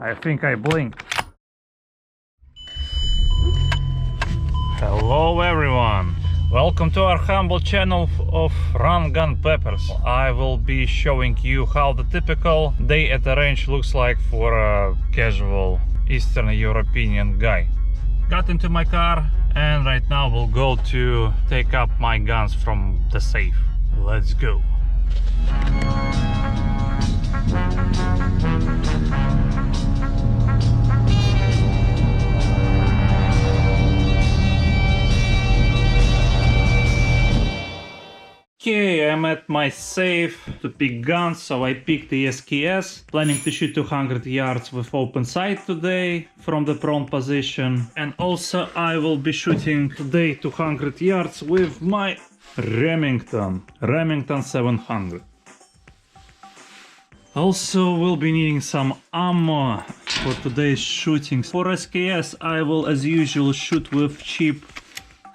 I think I blinked. Hello everyone! Welcome to our humble channel of Run Gun Peppers. I will be showing you how the typical day at the range looks like for a casual Eastern European guy. Got into my car and right now we'll go to take up my guns from the safe. Let's go! Okay, I'm at my safe to pick guns, so I picked the SKS, planning to shoot 200 yards with open sight today from the prone position, and also I will be shooting today 200 yards with my Remington 700. Also we'll be needing some ammo for today's shooting. For SKS I will as usual shoot with cheap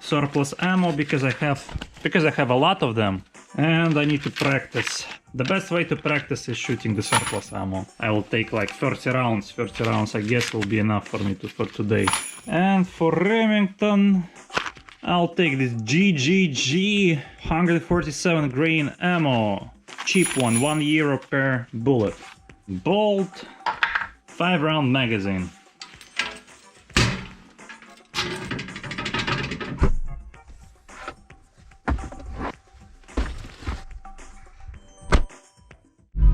surplus ammo because I have a lot of them and I need to practice. The best way to practice is shooting the surplus ammo. I will take like 30 rounds. 30 rounds I guess will be enough for me for today. And for Remington I'll take this GGG 147 grain ammo. Cheap one, €1 per bullet. Bolt, 5-round magazine.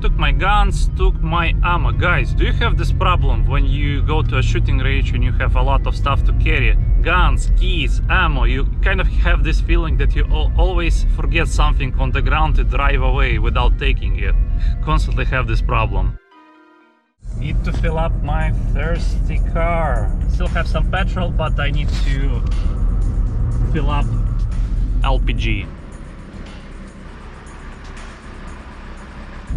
Took my guns, took my ammo. Guys, do you have this problem when you go to a shooting range and you have a lot of stuff to carry? Guns, keys, ammo, you kind of have this feeling that you always forget something on the ground to drive away without taking it. Constantly have this problem. Need to fill up my thirsty car. Still have some petrol, but I need to fill up LPG.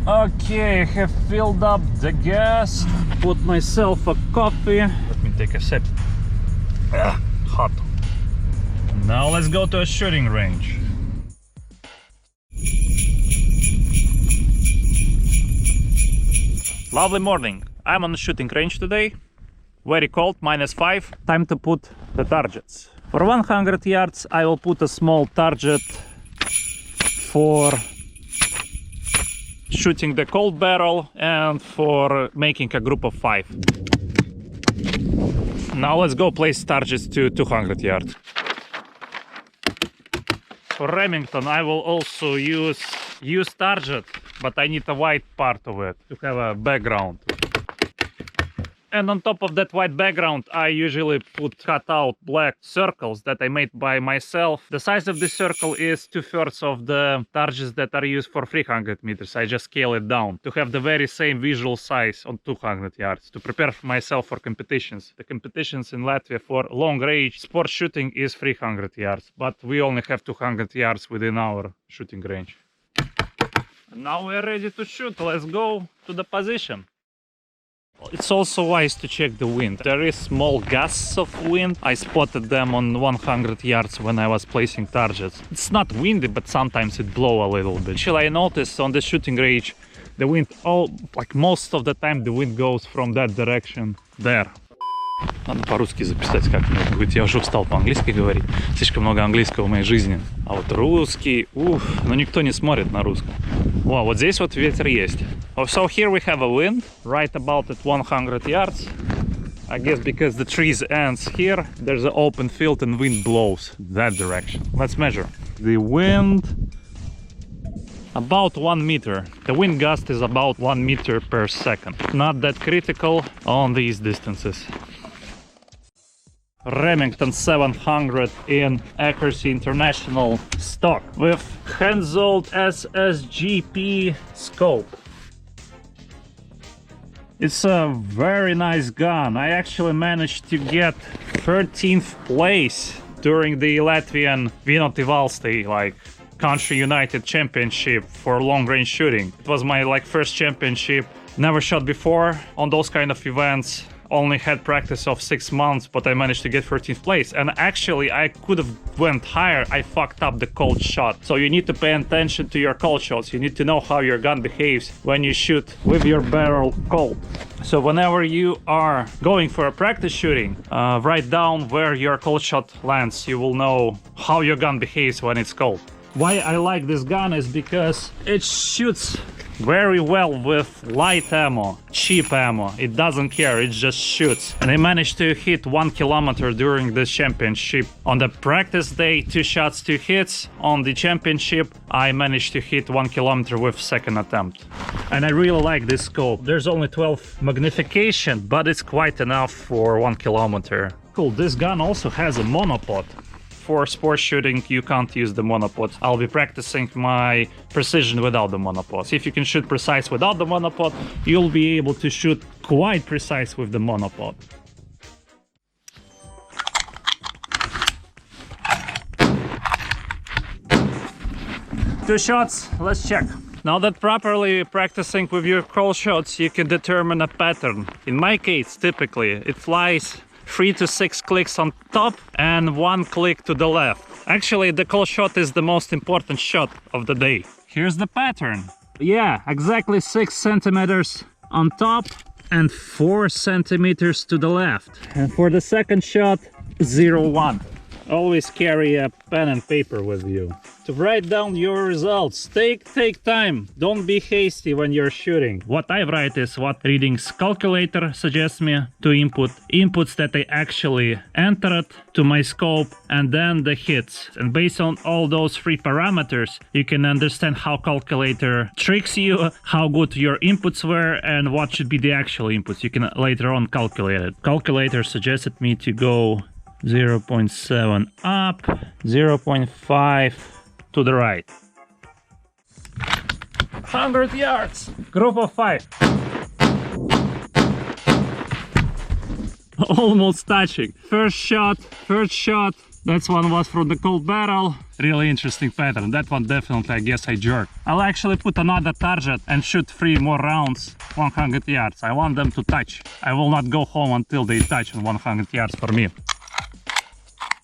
Okay, I have filled up the gas, put myself a coffee. Let me take a sip. Hot. Now let's go to a shooting range. Lovely morning. I'm on the shooting range today. Very cold, -5. Time to put the targets. For 100 yards I will put a small target for shooting the cold barrel and for making a group of 5. Now let's go place targets to 200 yards. For Remington I will also use target, but I need a white part of it to have a background. And on top of that white background I usually put cut out black circles that I made by myself. The size of this circle is 2/3 of the targets that are used for 300 meters. I just scale it down to have the very same visual size on 200 yards to prepare myself for competitions. The competitions in Latvia for long range sport shooting is 300 yards, but we only have 200 yards within our shooting range. And now we're ready to shoot. Let's go to the position. It's also wise to check the wind. There is small gusts of wind. I spotted them on 100 yards when I was placing targets. It's not windy, but sometimes it blows a little bit. Actually, I noticed on the shooting range, the wind, like most of the time, the wind goes from that direction there. Надо по-русски записать как-нибудь. Я уже устал по-английски говорить. Слишком много английского в моей жизни. А вот русский, но никто не смотрит на русском. Wow, вот здесь вот ветер есть. So here we have a wind right about at 100 yards. I guess because the trees ends here, there's an open field and wind blows that direction. Let's measure. The wind about 1 meter. The wind gust is about 1 meter per second. Not that critical on these distances. Remington 700 in Accuracy International stock with hand-sold SSG-P scope. It's a very nice gun. I actually managed to get 13th place during the Latvian Vienoti Valstī, like Country United Championship for long range shooting. It was my first championship. Never shot before on those kind of events. only had practice of 6 months, but I managed to get 13th place. And actually, I could have went higher. I fucked up the cold shot. So you need to pay attention to your cold shots. You need to know how your gun behaves when you shoot with your barrel cold. So whenever you are going for a practice shooting, write down where your cold shot lands. You will know how your gun behaves when it's cold. Why I like this gun is because it shoots very well with light ammo, cheap ammo. It doesn't care, it just shoots. And I managed to hit 1 kilometer during the championship. On the practice day, 2 shots, 2 hits. On the championship, I managed to hit 1 kilometer with second attempt. And I really like this scope. There's only 12 magnification, but it's quite enough for 1 kilometer. Cool, this gun also has a monopod. For sports shooting, you can't use the monopod. I'll be practicing my precision without the monopod. If you can shoot precise without the monopod, you'll be able to shoot quite precise with the monopod. Two shots, let's check. Now that properly practicing with your cold shots, you can determine a pattern. In my case, typically, it flies 3 to 6 clicks on top and 1 click to the left. Actually, the cold shot is the most important shot of the day. Here's the pattern. Yeah, exactly 6 centimeters on top and 4 centimeters to the left. And for the second shot, 0-1. Always carry a pen and paper with you to write down your results. Take time. Don't be hasty when you're shooting. What I write is what readings calculator suggests me to input, inputs that I actually entered to my scope, and then the hits. And based on all those 3 parameters, you can understand how calculator tricks you, how good your inputs were, and what should be the actual inputs. You can later on calculate it. Calculator suggested me to go 0.7 up, 0.5 to the right. 100 yards, group of 5. Almost touching. First shot. That one was from the cold barrel. Really interesting pattern. That one definitely, I guess I jerked. I'll actually put another target and shoot 3 more rounds, 100 yards. I want them to touch. I will not go home until they touch on 100 yards for me.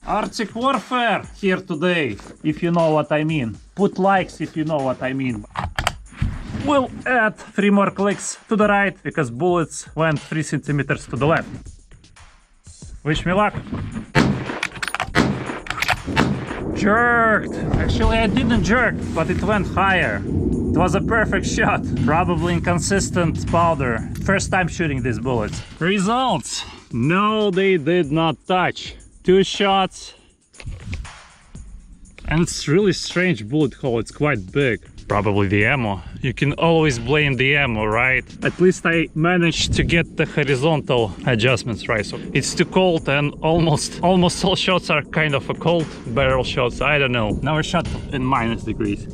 Arctic Warfare here today, if you know what I mean. Put likes if you know what I mean. We'll add 3 more clicks to the right because bullets went 3 centimeters to the left. Wish me luck. Jerked! Actually, I didn't jerk, but it went higher. It was a perfect shot. Probably inconsistent powder. First time shooting these bullets. Results! No, they did not touch. 2 shots, and it's really strange bullet hole. It's quite big. Probably the ammo. You can always blame the ammo, right? At least I managed to get the horizontal adjustments right. So it's too cold, and almost all shots are kind of a cold barrel shots. I don't know. Never shot in -degrees.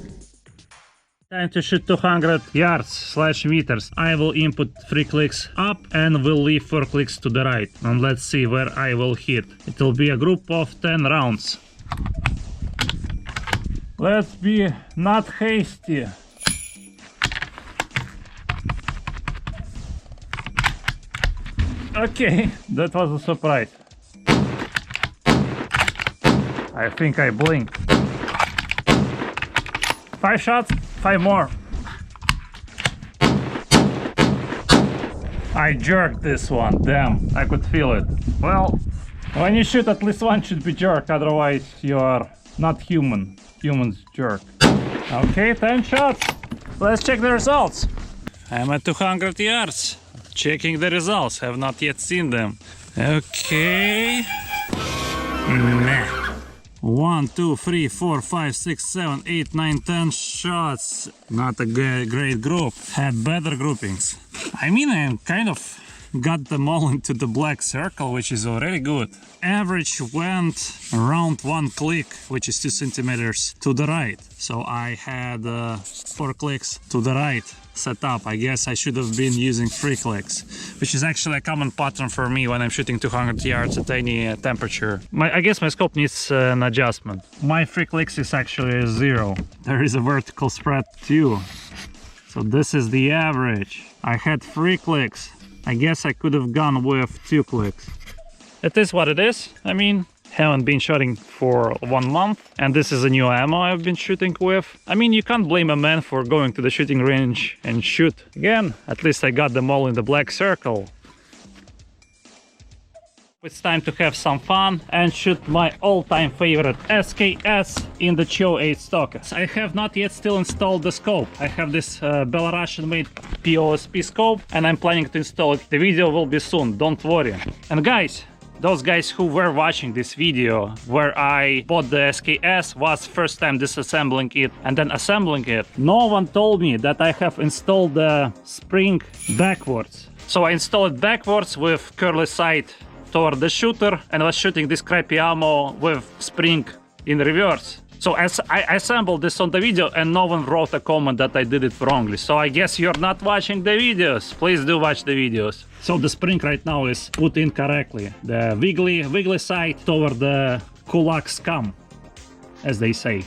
Time to shoot 200 yards / meters. I will input 3 clicks up and will leave 4 clicks to the right. And let's see where I will hit. It will be a group of 10 rounds. Let's be not hasty. Okay, that was a surprise. I think I blinked. 5 shots, 5 more. I jerked this one, damn, I could feel it. Well, when you shoot, at least one should be jerked, otherwise you are not human. Humans jerk. Okay, 10 shots. Let's check the results. I'm at 200 yards. Checking the results, have not yet seen them. Okay. Nah. 1, 2, 3, 4, 5, 6, 7, 8, 9, 10 shots. Not a great group. Had better groupings. I mean, I kind of got them all into the black circle, which is already good. Average went around 1 click, which is 2 centimeters to the right. So I had 4 clicks to the right set up. I guess I should have been using 3 clicks, which is actually a common pattern for me when I'm shooting 200 yards at any temperature. I guess my scope needs an adjustment. My 3 clicks is actually 0. There is a vertical spread too. So this is the average. I had 3 clicks. I guess I could have gone with 2 clicks. It is what it is. I mean, haven't been shooting for 1 month, and this is a new ammo I've been shooting with. I mean, you can't blame a man for going to the shooting range and shoot. Again, at least I got them all in the black circle. It's time to have some fun and shoot my all-time favorite SKS in the Choate SKS. I have not yet still installed the scope. I have this Belarusian made POSP scope and I'm planning to install it. The video will be soon, don't worry. And guys, those guys who were watching this video where I bought the SKS was first time disassembling it and then assembling it. No one told me that I have installed the spring backwards. So I installed it backwards with curly sight toward the shooter and was shooting this crappy ammo with spring in reverse. So as I assembled this on the video and no one wrote a comment that I did it wrongly. So I guess you're not watching the videos. Please do watch the videos. So the spring right now is put in correctly. The wiggly side toward the kulak scum, as they say.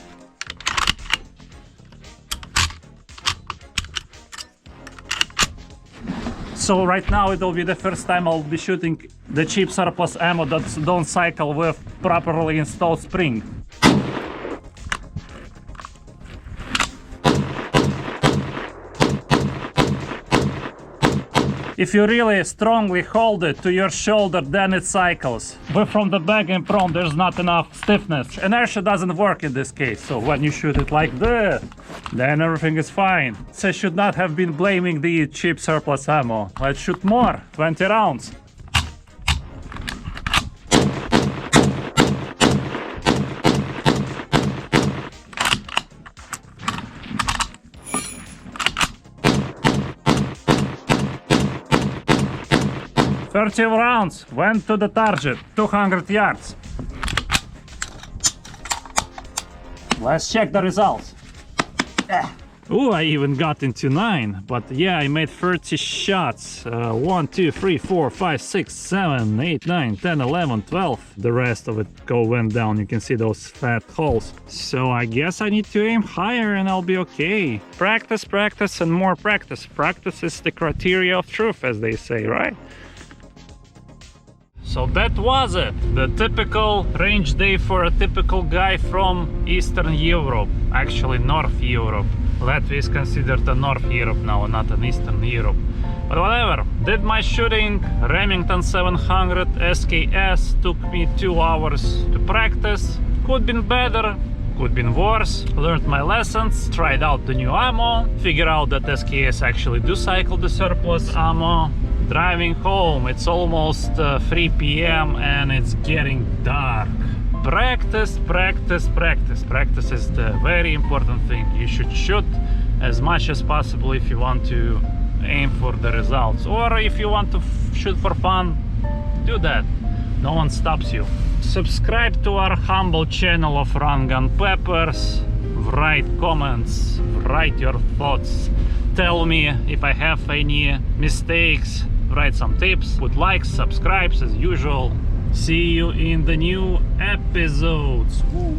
So right now it will be the first time I'll be shooting the cheap surplus ammo that don't cycle with properly installed spring. If you really strongly hold it to your shoulder, then it cycles. But from the back and front, there's not enough stiffness. Inertia doesn't work in this case. So when you shoot it like this, then everything is fine. So I should not have been blaming the cheap surplus ammo. Let's shoot more, 20 rounds. "30 rounds went to the target, 200 yards. Let's check the results. Oh, I even got into 9, but yeah, I made 30 shots. 1, 2, 3, 4, 5, 6, 7, 8, 9, 10, 11, 12. The rest of it went down. You can see those fat holes. So I guess I need to aim higher and I'll be okay. Practice, practice, and more practice. Practice is the criteria of truth, as they say, right? So that was it, the typical range day for a typical guy from Eastern Europe, actually North Europe. Latvia is considered a North Europe now, not an Eastern Europe. But whatever, did my shooting, Remington 700 SKS, took me 2 hours to practice. Could been better, could been worse. Learned my lessons, tried out the new ammo, figured out that SKS actually do cycle the surplus ammo. Driving home, it's almost 3 p.m. and it's getting dark. Practice, practice, practice. Practice is the very important thing. You should shoot as much as possible if you want to aim for the results. Or if you want to shoot for fun, do that. No one stops you. Subscribe to our humble channel of Run Gun Peppers. Write comments, write your thoughts. Tell me if I have any mistakes. Write some tips, put likes, subscribes as usual. See you in the new episodes. Woo.